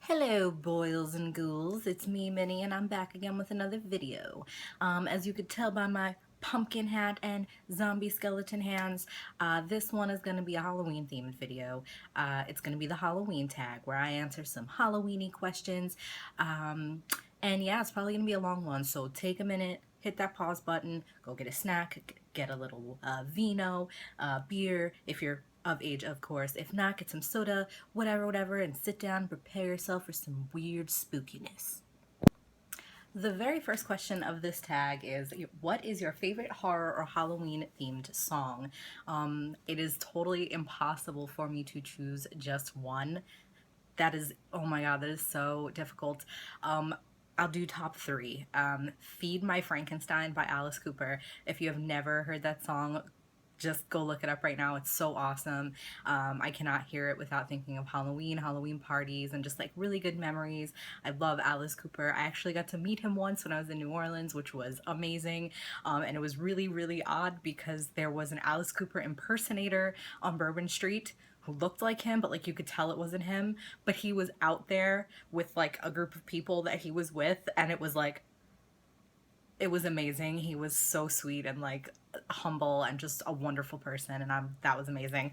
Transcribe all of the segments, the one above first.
Hello, Boils and Ghouls. It's me, Minnie, and I'm back again with another video. As you could tell by my pumpkin hat and zombie skeleton hands, this one is going to be a Halloween themed video. It's going to be the Halloween tag where I answer some Halloweeny questions. And yeah, it's probably going to be a long one, so take a minute, hit that pause button, go get a snack, get a little vino, beer, if you're of age, of course. If not, get some soda, whatever, and sit down and prepare yourself for some weird spookiness. The very first question of this tag is, what is your favorite horror or Halloween themed song? It is totally impossible for me to choose just one. That is, oh my god, that is so difficult. I'll do top three. Feed My Frankenstein by Alice Cooper. If you have never heard that song, just go look it up right now. It's so awesome. I cannot hear it without thinking of Halloween parties, and just like really good memories. I love Alice Cooper. I actually got to meet him once when I was in New Orleans, which was amazing. And it was really odd because there was an Alice Cooper impersonator on Bourbon Street who looked like him, but like you could tell it wasn't him. But he was out there with like a group of people that he was with, and it was like, it was amazing. He was so sweet and like humble and just a wonderful person, and that was amazing.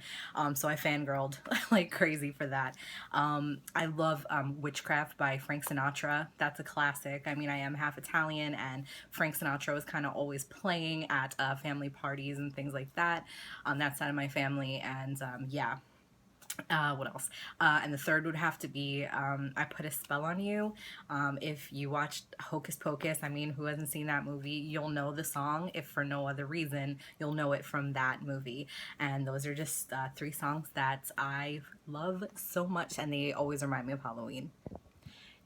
So I fangirled like crazy for that. I love Witchcraft by Frank Sinatra. That's a classic. I mean, I am half Italian, and Frank Sinatra was kind of always playing at family parties and things like that on that side of my family, and yeah. What else? And the third would have to be I Put a Spell on You. If you watched Hocus Pocus, I mean, who hasn't seen that movie? You'll know the song. If for no other reason, you'll know it from that movie. And those are just three songs that I love so much, and they always remind me of Halloween.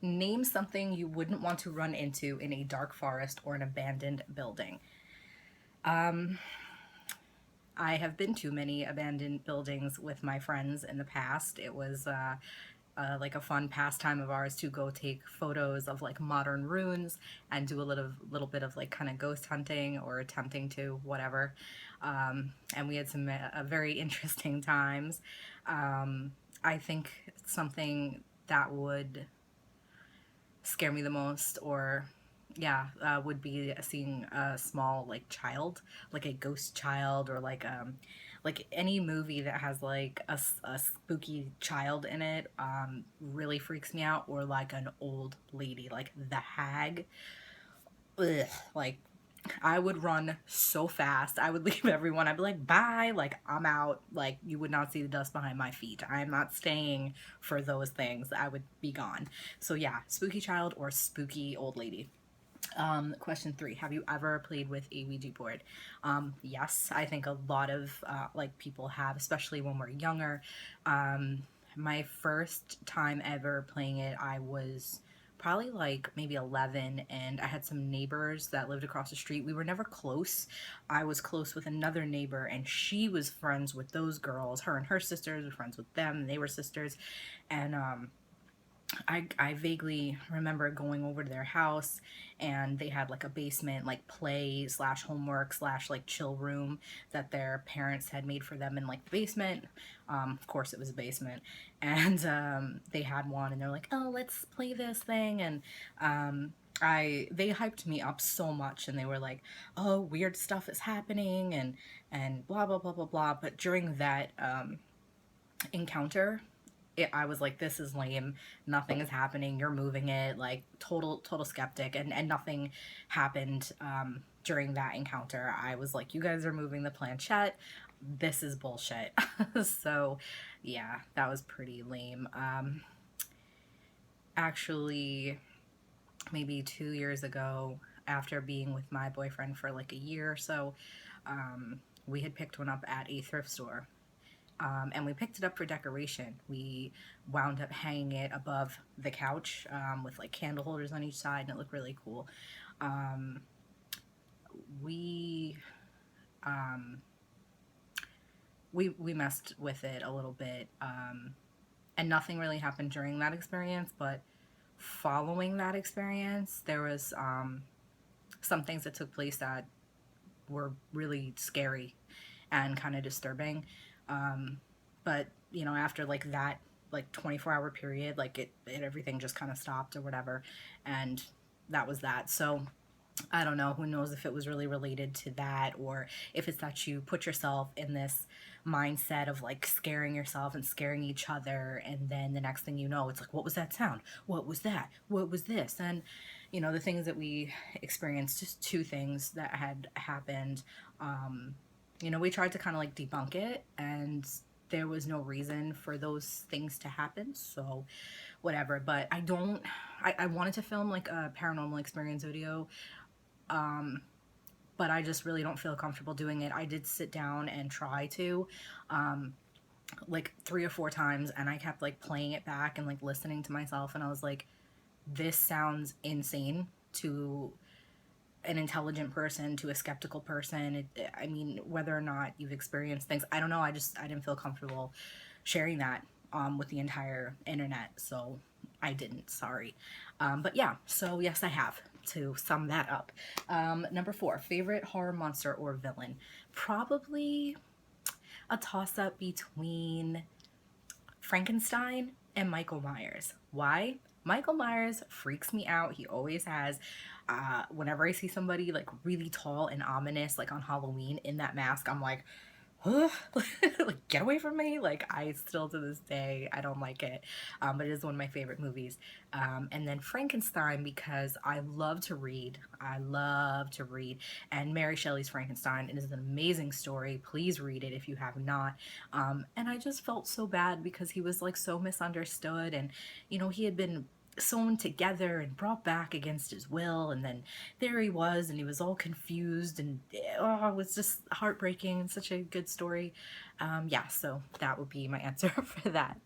Name something you wouldn't want to run into in a dark forest or an abandoned building. I have been to many abandoned buildings with my friends in the past. It was like a fun pastime of ours to go take photos of like modern ruins and do a little bit of like kind of ghost hunting or attempting to whatever. And we had some very interesting times. I think something that would scare me the most, or yeah, would be seeing a small like child, like a ghost child, or like any movie that has like a spooky child in it really freaks me out. Or like an old lady, like the hag. Ugh, like I would run so fast. I would leave everyone. I'd be like, bye. Like, I'm out. Like, you would not see the dust behind my feet. I'm not staying for those things. I would be gone. So, yeah, spooky child or spooky old lady. Question three, have you ever played with a Ouija board? Yes, I think a lot of like people have, especially when we're younger. My first time ever playing it, I was probably like maybe 11, and I had some neighbors that lived across the street. We were never close. I was close with another neighbor, and she was friends with those girls. Her and her sisters were friends with them, and they were sisters. And I vaguely remember going over to their house, and they had like a basement, like play slash homework slash like chill room that their parents had made for them in like the basement. Of course, it was a basement, and they had one, and they're like, "Oh, let's play this thing," and they hyped me up so much, and they were like, "Oh, weird stuff is happening," and blah blah blah blah blah. But during that encounter, I was like, this is lame. Nothing is happening. You're moving it. Like, total skeptic. And nothing happened during that encounter. I was like, you guys are moving the planchette. This is bullshit. So, yeah, that was pretty lame. Actually, maybe 2 years ago, after being with my boyfriend for like a year or so, we had picked one up at a thrift store, and we picked it up for decoration. We wound up hanging it above the couch with like candle holders on each side, and it looked really cool. Um, we um, we messed with it a little bit, and nothing really happened during that experience. But following that experience, there was some things that took place that were really scary and kind of disturbing. But after like that like 24-hour period, like it everything just kind of stopped or whatever, and that was that. So I don't know, who knows if it was really related to that, or if it's that you put yourself in this mindset of like scaring yourself and scaring each other, and then the next thing you know, it's like, what was that sound? What was that? What was this? And the things that we experienced, just two things that had happened. We tried to kind of like debunk it, and there was no reason for those things to happen. So whatever. But I wanted to film like a paranormal experience video, but I just really don't feel comfortable doing it. I did sit down and try to, like 3 or 4 times, and I kept like playing it back and like listening to myself, and I was like, this sounds insane to an intelligent person, to a skeptical person. I mean, whether or not you've experienced things, I don't know. I didn't feel comfortable sharing that with the entire internet, so I didn't. Sorry, but yeah. So yes, I have. To sum that up, number 4, favorite horror monster or villain, probably a toss up between Frankenstein and Michael Myers. Why? Michael Myers freaks me out. He always has. Whenever I see somebody like really tall and ominous, like on Halloween in that mask, I'm like, huh? Like, get away from me. Like, I still to this day, I don't like it. But it is one of my favorite movies. And then Frankenstein, because I love to read. I love to read. And Mary Shelley's Frankenstein, it is an amazing story. Please read it if you have not. And I just felt so bad because he was like so misunderstood, and he had been sewn together and brought back against his will, and then there he was, and he was all confused, and oh, it was just heartbreaking. Such a good story. Yeah, so that would be my answer for that.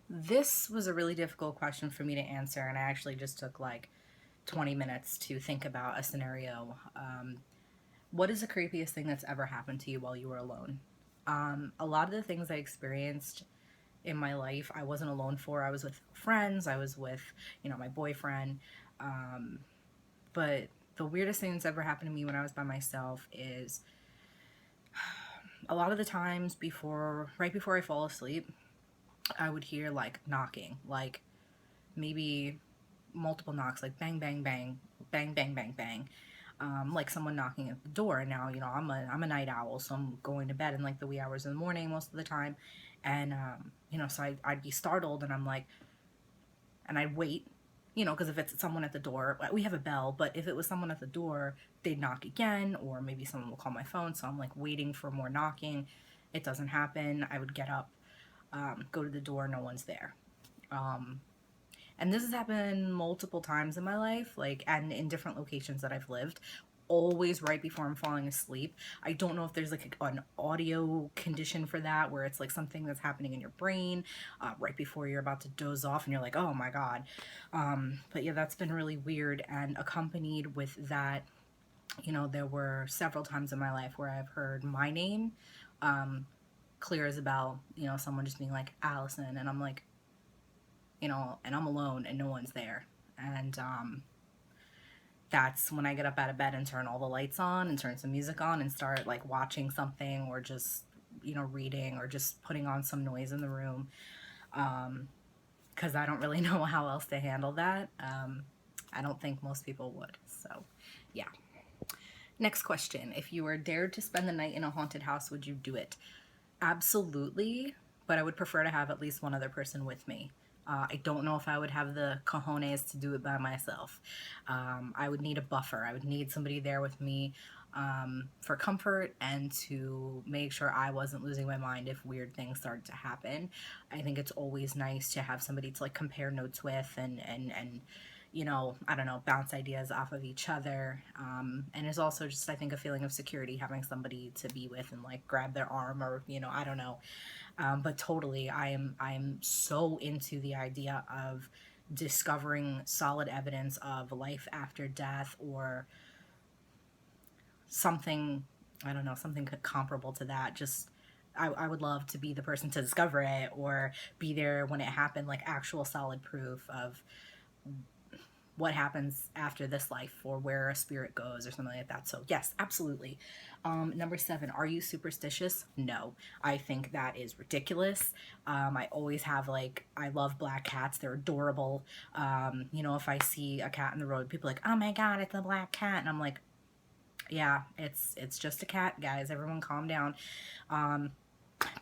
This was a really difficult question for me to answer, and I actually just took like 20 minutes to think about a scenario. What is the creepiest thing that's ever happened to you while you were alone? A lot of the things I experienced in my life, I wasn't alone for. I was with friends, I was with, my boyfriend. But the weirdest thing that's ever happened to me when I was by myself is a lot of the times right before I fall asleep, I would hear like knocking, like maybe multiple knocks, like bang, bang, bang, bang, bang, bang, bang. Like someone knocking at the door. And now, I'm a night owl, so I'm going to bed in like the wee hours in the morning most of the time. And, so I'd be startled, and I'm like, and I'd wait, because if it's someone at the door, we have a bell, but if it was someone at the door, they'd knock again, or maybe someone will call my phone. So I'm like waiting for more knocking. It doesn't happen. I would get up, go to the door, no one's there. And this has happened multiple times in my life, like, and in different locations that I've lived, always right before I'm falling asleep. I don't know if there's like an audio condition for that, where it's like something that's happening in your brain right before you're about to doze off, and you're like, oh my God. But yeah, that's been really weird. And accompanied with that, there were several times in my life where I've heard my name clear as a bell, someone just being like, Allison, and I'm like, and I'm alone and no one's there. And that's when I get up out of bed and turn all the lights on and turn some music on and start like watching something, or just, reading, or just putting on some noise in the room. Because I don't really know how else to handle that. I don't think most people would. So, yeah. Next question. If you were dared to spend the night in a haunted house, would you do it? Absolutely, but I would prefer to have at least one other person with me. I don't know if I would have the cojones to do it by myself. I would need a buffer. I would need somebody there with me for comfort, and to make sure I wasn't losing my mind if weird things started to happen. I think it's always nice to have somebody to like compare notes with, and I don't know, bounce ideas off of each other. And it's also just, I think, a feeling of security, having somebody to be with and like grab their arm, or, I don't know. But totally, I'm so into the idea of discovering solid evidence of life after death, or something, I don't know, something comparable to that. Just, I would love to be the person to discover it, or be there when it happened, like actual solid proof of what happens after this life or where a spirit goes or something like that. So yes, absolutely. Number 7, are you superstitious? No, I think that is ridiculous. I always have, like, I love black cats. They're adorable. You know, if I see a cat in the road, people are like, oh my God, it's a black cat. And I'm like, yeah, it's just a cat, guys. Everyone calm down.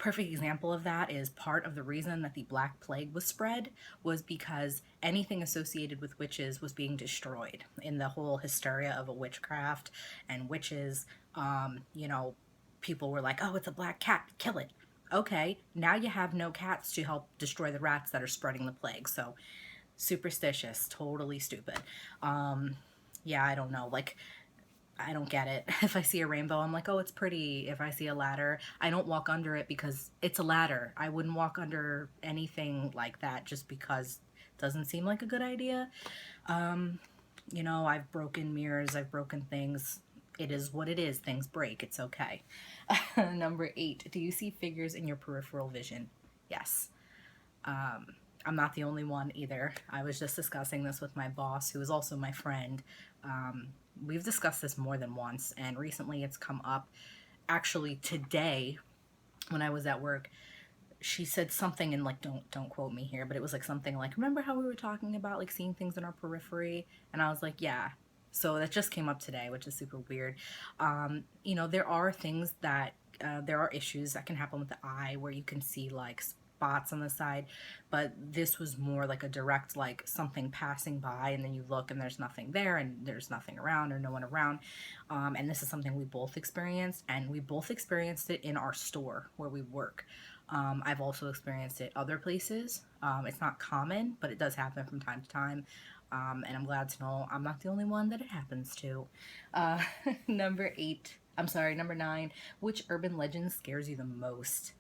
Perfect example of that is part of the reason that the Black Plague was spread was because anything associated with witches was being destroyed in the whole hysteria of a witchcraft and witches. You know, people were like, oh, it's a black cat, kill it. Okay, now you have no cats to help destroy the rats that are spreading the plague. So superstitious, totally stupid. Yeah, I don't know. Like, I don't get it. If I see a rainbow, I'm like, oh, it's pretty. If I see a ladder, I don't walk under it because it's a ladder. I wouldn't walk under anything like that just because it doesn't seem like a good idea. You know, I've broken mirrors, I've broken things. It is what it is. Things break. It's okay. Number 8, do you see figures in your peripheral vision? Yes. I'm not the only one either. I was just discussing this with my boss, who is also my friend. We've discussed this more than once, and recently it's come up. Actually, today, when I was at work, she said something, and like, don't quote me here, but it was like something like, remember how we were talking about like seeing things in our periphery? And I was like, yeah. So that just came up today, which is super weird. You know, there are things that there are issues that can happen with the eye where you can see like spots on the side, but this was more like a direct, like something passing by and then you look and there's nothing there and there's nothing around or no one around. And this is something we both experienced, and we both experienced it in our store where we work. I've also experienced it other places. It's not common, but it does happen from time to time. And I'm glad to know I'm not the only one that it happens to. Uh, number 9, which urban legend scares you the most?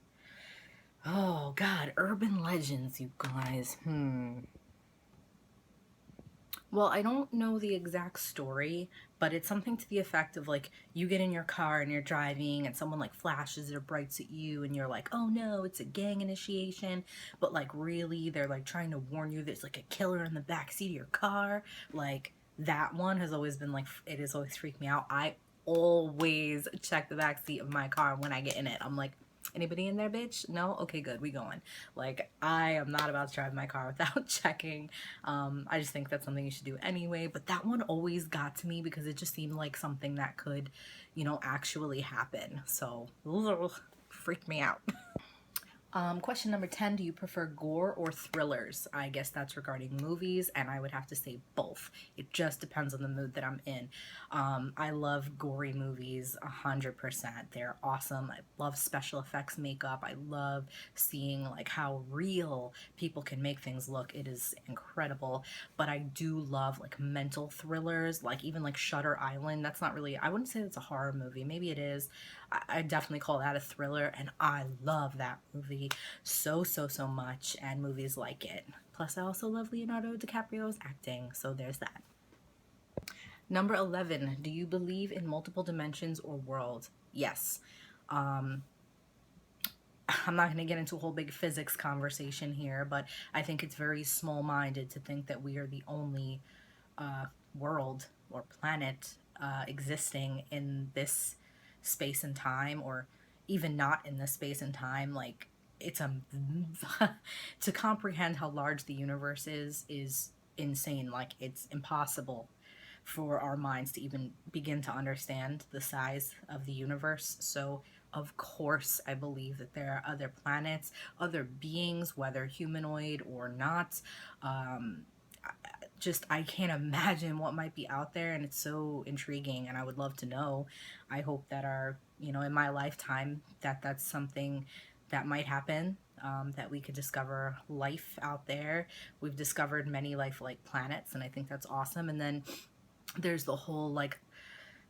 Oh, God, urban legends, you guys. Well, I don't know the exact story, but it's something to the effect of like you get in your car and you're driving and someone like flashes their brights at you and you're like, oh no, it's a gang initiation. But like really, they're like trying to warn you there's like a killer in the backseat of your car. Like that one has always been like, it has always freaked me out. I always check the backseat of my car when I get in it. I'm like, anybody in there, bitch? No? Okay, good. We going. Like, I am not about to drive my car without checking. I just think that's something you should do anyway. But that one always got to me because it just seemed like something that could, you know, actually happen. So, freaked me out. Question number 10, do you prefer gore or thrillers? I guess that's regarding movies, and I would have to say both. It just depends on the mood that I'm in. I love gory movies 100%. They're awesome. I love special effects makeup. I love seeing like how real people can make things look. It is incredible. But I do love like mental thrillers, like even like Shutter Island. That's not really, I wouldn't say it's a horror movie. Maybe it is. I definitely call that a thriller, and I love that movie so much, and movies like it. Plus, I also love Leonardo DiCaprio's acting, so there's that. Number 11, do you believe in multiple dimensions or worlds? Yes. I'm not going to get into a whole big physics conversation here, but I think it's very small-minded to think that we are the only world or planet existing in this space and time, or even not in this space and time. Like, it's a to comprehend how large the universe is insane. Like, it's impossible for our minds to even begin to understand the size of the universe. So of course I believe that there are other planets, other beings, whether humanoid or not. Just, I can't imagine what might be out there, and it's so intriguing, and I would love to know. I hope that in my lifetime, that's something that might happen, that we could discover life out there. We've discovered many life-like planets, and I think that's awesome. And then there's the whole like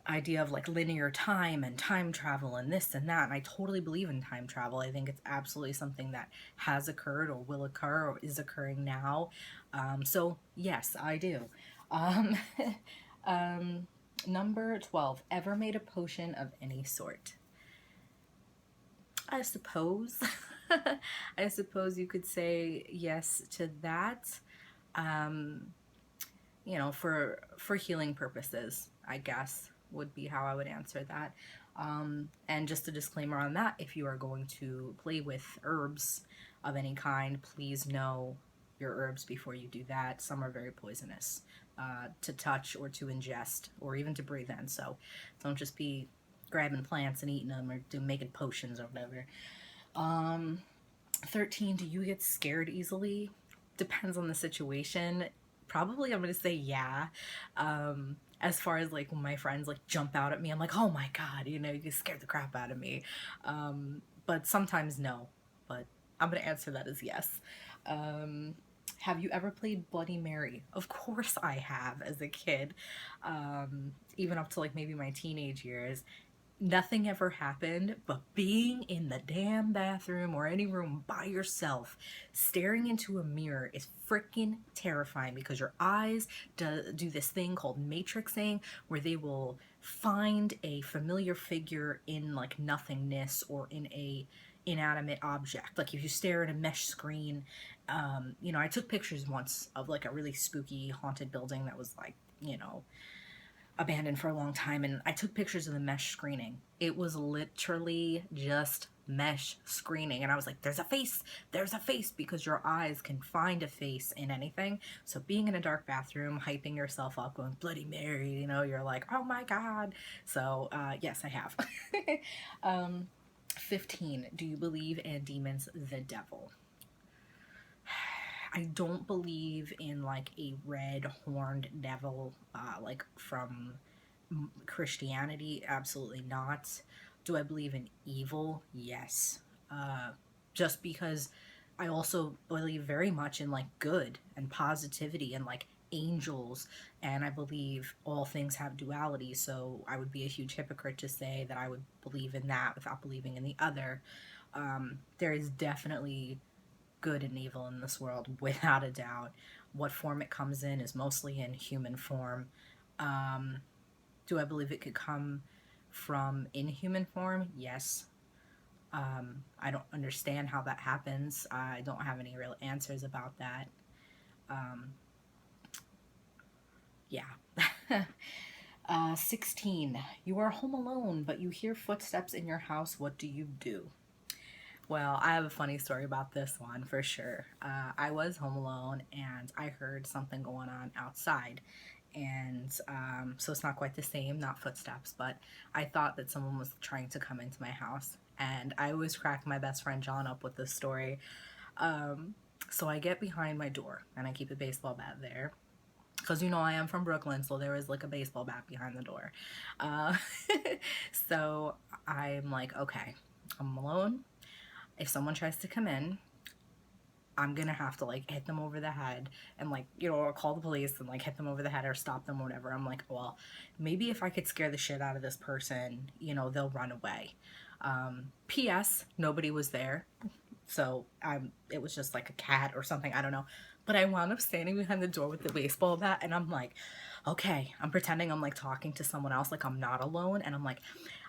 idea of like linear time and time travel and this and that, and I totally believe in time travel. I think it's absolutely something that has occurred or will occur or is occurring now. So yes, I do. um, Number 12, ever made a potion of any sort? I suppose. I suppose you could say yes to that. you know, for healing purposes, I guess would be how I would answer that. And just a disclaimer on that, if you are going to play with herbs of any kind, please know your herbs before you do that. Some are very poisonous to touch or to ingest or even to breathe in. So don't just be grabbing plants and eating them or making potions or whatever. 13, do you get scared easily? Depends on the situation. Probably I'm going to say yeah. As far as like when my friends like jump out at me, I'm like, oh my God, you know, you scared the crap out of me. But sometimes no. But I'm going to answer that as yes. Have you ever played Bloody Mary? Of course I have as a kid. Even up to like maybe my teenage years. Nothing ever happened, but being in the damn bathroom or any room by yourself, staring into a mirror is freaking terrifying because your eyes do this thing called matrixing where they will find a familiar figure in like nothingness or in a inanimate object. Like if you stare at a mesh screen, you know, I took pictures once of like a really spooky haunted building that was like, you know, abandoned for a long time, and I took pictures of the mesh screening. It was literally just mesh screening, and I was like, there's a face, because your eyes can find a face in anything. So being in a dark bathroom, hyping yourself up, going Bloody Mary, you know, you're like, oh my God. So yes, I have. 15, do you believe in demons, the devil? I don't believe in like a red horned devil, like from Christianity. Absolutely not. Do I believe in evil? Yes. Just because I also believe very much in like good and positivity and like angels, and I believe all things have duality. So I would be a huge hypocrite to say that I would believe in that without believing in the other. There is definitely good and evil in this world, without a doubt. What form it comes in is mostly in human form. Do I believe it could come from inhuman form? Yes. I don't understand how that happens. I don't have any real answers about that. Yeah. 16. You are home alone, but you hear footsteps in your house. What do you do? Well, I have a funny story about this one for sure. I was home alone and I heard something going on outside. And so it's not quite the same, not footsteps, but I thought that someone was trying to come into my house. And I always crack my best friend John up with this story. So I get behind my door and I keep a baseball bat there. Because you know I am from Brooklyn, so there is like a baseball bat behind the door. Uh, so I'm like, okay, I'm alone. If someone tries to come in, I'm gonna have to like hit them over the head and like, you know, or call the police and like hit them over the head or stop them or whatever. I'm like, well, maybe if I could scare the shit out of this person, you know, they'll run away. P.S. Nobody was there. So it was just like a cat or something, I don't know. But I wound up standing behind the door with the baseball bat and I'm like, okay, I'm pretending I'm like talking to someone else, like I'm not alone. And I'm like,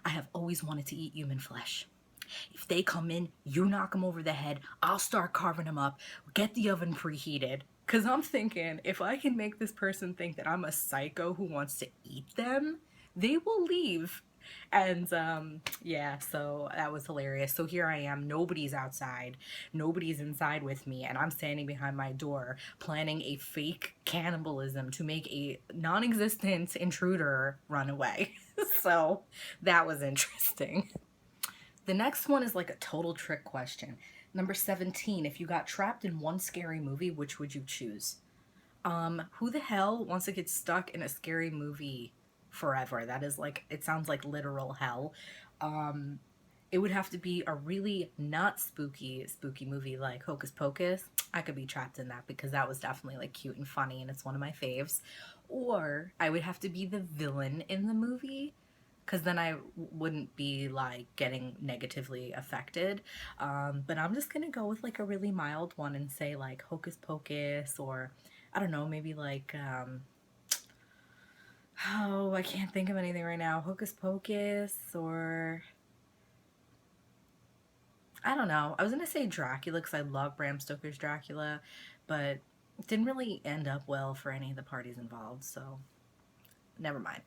I have always wanted to eat human flesh. If they come in, you knock them over the head. I'll start carving them up. Get the oven preheated. Because I'm thinking, if I can make this person think that I'm a psycho who wants to eat them, they will leave. And yeah, so that was hilarious. So here I am. Nobody's outside. Nobody's inside with me. And I'm standing behind my door planning a fake cannibalism to make a non existent intruder run away. So that was interesting. The next one is like a total trick question. Number 17, if you got trapped in one scary movie, which would you choose? Who the hell wants to get stuck in a scary movie forever? That is like, it sounds like literal hell. It would have to be a really not spooky movie like Hocus Pocus. I could be trapped in that because that was definitely like cute and funny and it's one of my faves. Or I would have to be the villain in the movie because then I wouldn't be like getting negatively affected. But I'm just gonna go with like a really mild one and say like Hocus Pocus, or I don't know, maybe like oh, I can't think of anything right now. Hocus Pocus, or I don't know. I was gonna say Dracula because I love Bram Stoker's Dracula, but Didn't really end up well for any of the parties involved, so never mind.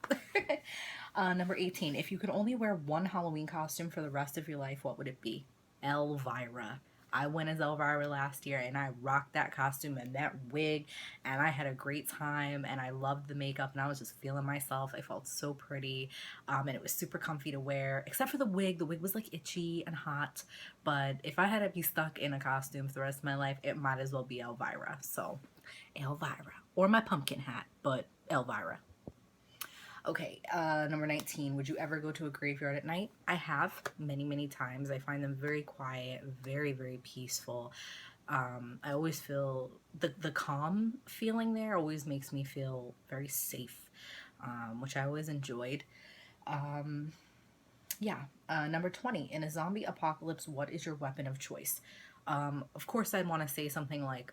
Number 18. If you could only wear one Halloween costume for the rest of your life, what would it be? Elvira. I went as Elvira last year and I rocked that costume and that wig and I had a great time and I loved the makeup and I was just feeling myself. I felt so pretty, and it was super comfy to wear, except for the wig. The wig was like itchy and hot, but if I had to be stuck in a costume for the rest of my life, it might as well be Elvira. So, Elvira. Or my pumpkin hat, but Elvira. Okay, number 19. Would you ever go to a graveyard at night? I have many, many times. I find them very quiet, very, very peaceful. I always feel the calm feeling there always makes me feel very safe, which I always enjoyed. Um, yeah, number 20. In a zombie apocalypse, what is your weapon of choice? Of course, I'd want to say something like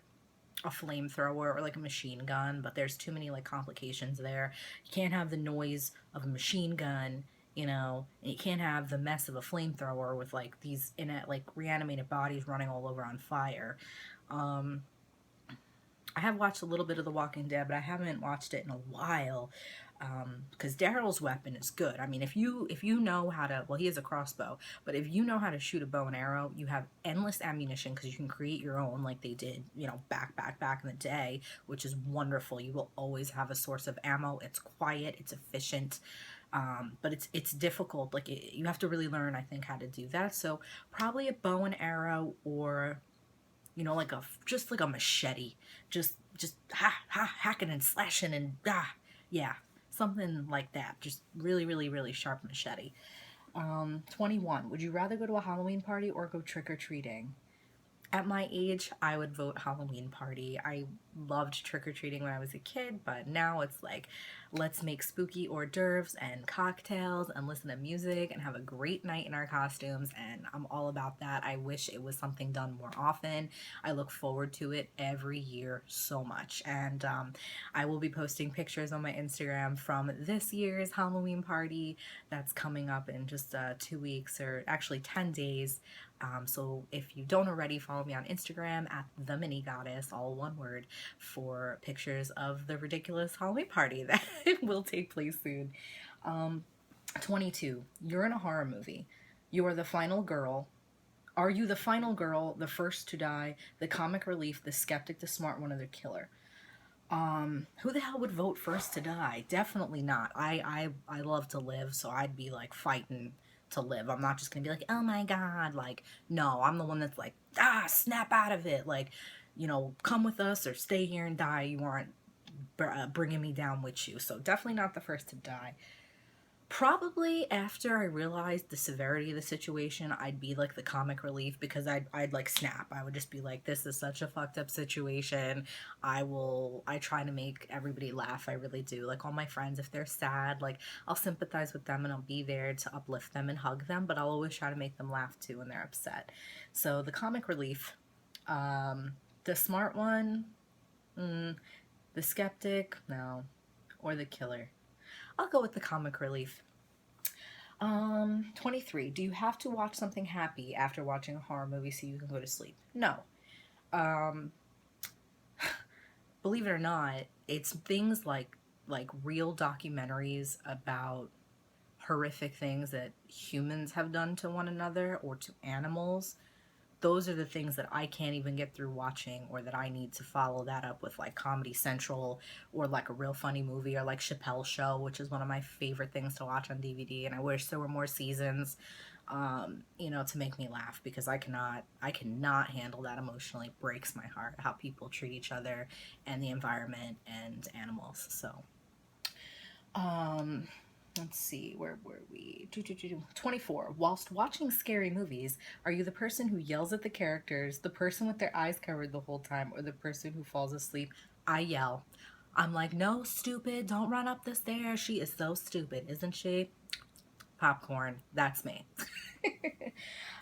a flamethrower or like a machine gun, but there's too many like complications there. You can't have the noise of a machine gun, and you can't have the mess of a flamethrower with like these in it like reanimated bodies running all over on fire. Um, I have watched a little bit of The Walking Dead, but I haven't watched it in a while. Because Daryl's weapon is good. I mean, if you know how to, well, he has a crossbow, but if you know how to shoot a bow and arrow, you have endless ammunition because you can create your own, like they did, back in the day, which is wonderful. You will always have a source of ammo. It's quiet, it's efficient, but it's difficult. Like you have to really learn, I think, how to do that. So probably a bow and arrow, or like just like a machete, just hacking and slashing and yeah, something like that. Just really, really, really sharp machete. 21. Would you rather go to a Halloween party or go trick or treating? At my age, I would vote Halloween party. I loved trick or treating when I was a kid, but now it's like, let's make spooky hors d'oeuvres and cocktails and listen to music and have a great night in our costumes. And I'm all about that. I wish it was something done more often. I look forward to it every year so much. And I will be posting pictures on my Instagram from this year's Halloween party that's coming up in just 2 weeks, or actually 10 days. So if you don't already, follow me on Instagram at the Mini Goddess, all one word, for pictures of the ridiculous Halloween party that will take place soon. Um, 22. You're in a horror movie. You are the final girl. Are you the final girl, the first to die, the comic relief, the skeptic, the smart one, or the killer? Who the hell would vote first to die? Definitely not. I love to live, so I'd be like fighting to live. I'm not just gonna be like, oh my god, like, no, I'm the one that's like, snap out of it, like, come with us or stay here and die. You aren't bringing me down with you. So definitely not the first to die. Probably after I realized the severity of the situation, I'd be like the comic relief, because I'd like snap. I would just be like, this is such a fucked up situation. I try to make everybody laugh. I really do. Like all my friends, if they're sad, like I'll sympathize with them and I'll be there to uplift them and hug them, but I'll always try to make them laugh too when they're upset. So the comic relief, the smart one, the skeptic, no, or the killer. I'll go with the comic relief. 23. Do you have to watch something happy after watching a horror movie so you can go to sleep? No. Um, Believe it or not, it's things like real documentaries about horrific things that humans have done to one another or to animals. Those are the things that I can't even get through watching, or that I need to follow that up with like Comedy Central, or like a real funny movie, or like Chappelle's Show, which is one of my favorite things to watch on DVD, and I wish there were more seasons, to make me laugh, because I cannot handle that emotionally. It breaks my heart how people treat each other and the environment and animals. So, um, let's see, where were we? 24. Whilst watching scary movies, are you the person who yells at the characters, the person with their eyes covered the whole time, or the person who falls asleep? I yell. I'm like, no, stupid, don't run up the stairs. She is so stupid, isn't she? Popcorn. That's me.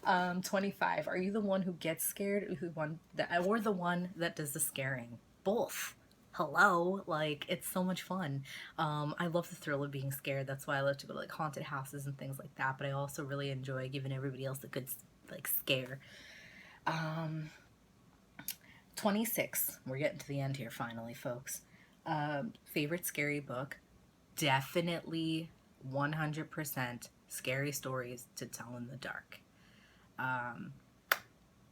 25. Are you the one who gets scared, or the one that does the scaring? Both. Hello, like it's so much fun. I love the thrill of being scared. That's why I love to go to like haunted houses and things like that. But I also really enjoy giving everybody else a good like scare. Um, 26. We're getting to the end here finally, folks. Favorite scary book? Definitely 100% Scary Stories to Tell in the Dark. Um,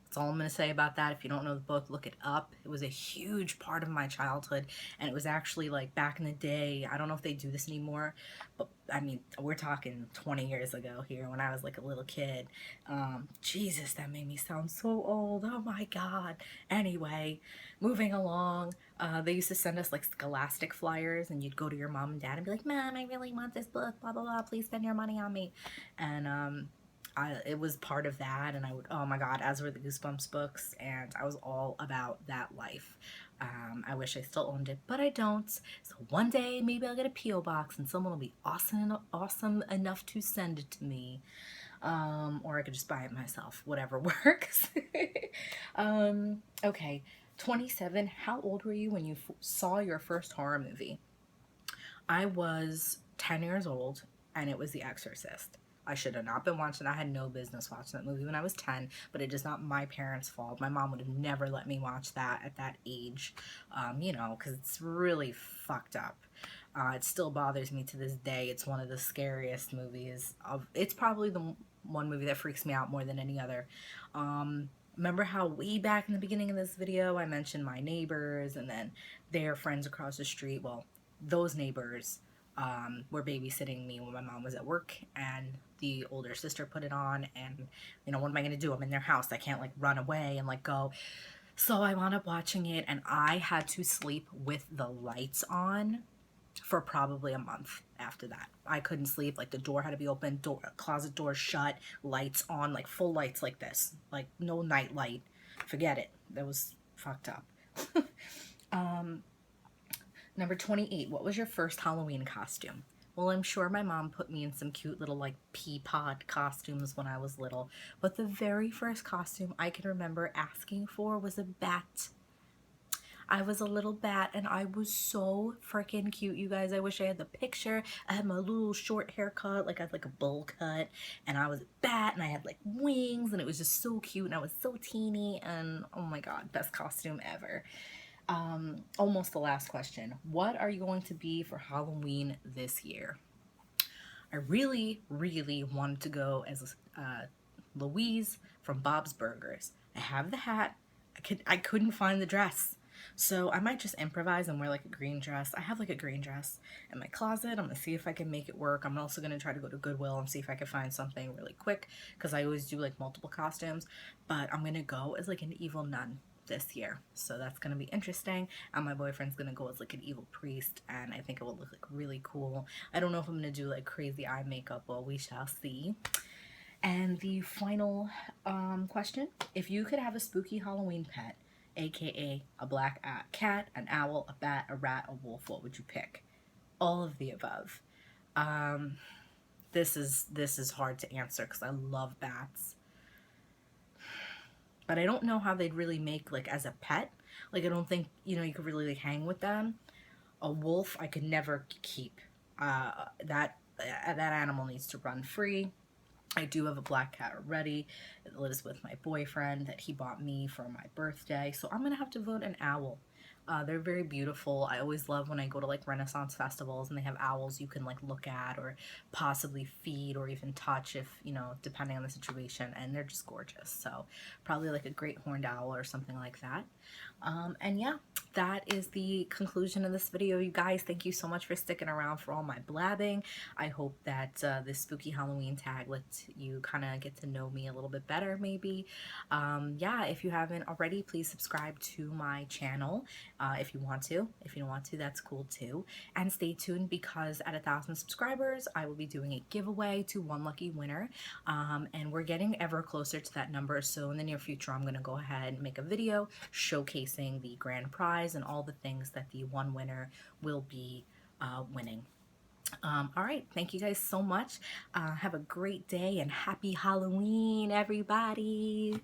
That's all I'm going to say about that. If you don't know the book, look it up. It was a huge part of my childhood, and it was actually like back in the day. I don't know if they do this anymore, but I mean, we're talking 20 years ago here when I was like a little kid. Jesus, that made me sound so old. Oh my God. Anyway, moving along, they used to send us like scholastic flyers, and you'd go to your mom and dad and be like, Mom, I really want this book, blah, blah, blah. Please spend your money on me. And, it was part of that, and I would, oh my God, as were the Goosebumps books, and I was all about that life. I wish I still owned it, but I don't. So one day maybe I'll get a P.O. box and someone will be awesome enough to send it to me. Or I could just buy it myself, whatever works. Okay, 27. How old were you when you saw your first horror movie? I was 10 years old, and it was The Exorcist. I should have not been watching. I had no business watching that movie when I was 10, but it is not my parents' fault. My mom would have never let me watch that at that age, because it's really fucked up. It still bothers me to this day. It's one of the scariest movies. It's probably the one movie that freaks me out more than any other. Remember how way back in the beginning of this video I mentioned my neighbors and then their friends across the street? Well, those neighbors were babysitting me when my mom was at work, and the older sister put it on, and what am I going to do? I'm in their house. I can't like run away and like go. So I wound up watching it, and I had to sleep with the lights on for probably a month after that. I couldn't sleep. Like the door had to be open, closet door shut, lights on, like full lights like this, like no night light. Forget it. That was fucked up. Number 28, what was your first Halloween costume? Well, I'm sure my mom put me in some cute little like pea pod costumes when I was little, but the very first costume I can remember asking for was a bat. I was a little bat and I was so freaking cute, you guys. I wish I had the picture. I had my little short haircut, like I had like a bowl cut, and I was a bat and I had like wings, and it was just so cute, and I was so teeny, and oh my God, best costume ever. Almost the last question. What are you going to be for Halloween this year? I really, really wanted to go as Louise from Bob's Burgers. I have the hat. I couldn't find the dress. So I might just improvise and wear like a green dress. I have like a green dress in my closet. I'm gonna see if I can make it work. I'm also gonna try to go to Goodwill and see if I can find something really quick, because I always do like multiple costumes. But I'm gonna go as like an evil nun this year, so that's gonna be interesting. And my boyfriend's gonna go as like an evil priest, and I think it will look like really cool. I don't know if I'm gonna do like crazy eye makeup, well, we shall see. And the final question: if you could have a spooky Halloween pet, aka a black cat, an owl, a bat, a rat, a wolf, what would you pick? All of the above. um this is hard to answer because I love bats, but I don't know how they'd really make like as a pet. Like I don't think you could really like hang with them. A wolf I could never keep. That animal needs to run free. I do have a black cat already. It lives with my boyfriend that he bought me for my birthday, so I'm gonna have to vote an owl. They're very beautiful. I always love when I go to like Renaissance festivals and they have owls you can like look at or possibly feed or even touch if, depending on the situation, and they're just gorgeous. So probably like a great horned owl or something like that. And yeah, that is the conclusion of this video, you guys. Thank you so much for sticking around for all my blabbing. I hope that this spooky Halloween tag lets you kind of get to know me a little bit better, maybe. Yeah, if you haven't already, please subscribe to my channel if you want to. If you don't want to, that's cool too. And stay tuned, because at 1,000 subscribers, I will be doing a giveaway to one lucky winner. And we're getting ever closer to that number, so in the near future, I'm going to go ahead and make a video showcasing the grand prize and all the things that the one winner will be winning. All right, thank you guys so much. Have a great day and happy Halloween, everybody.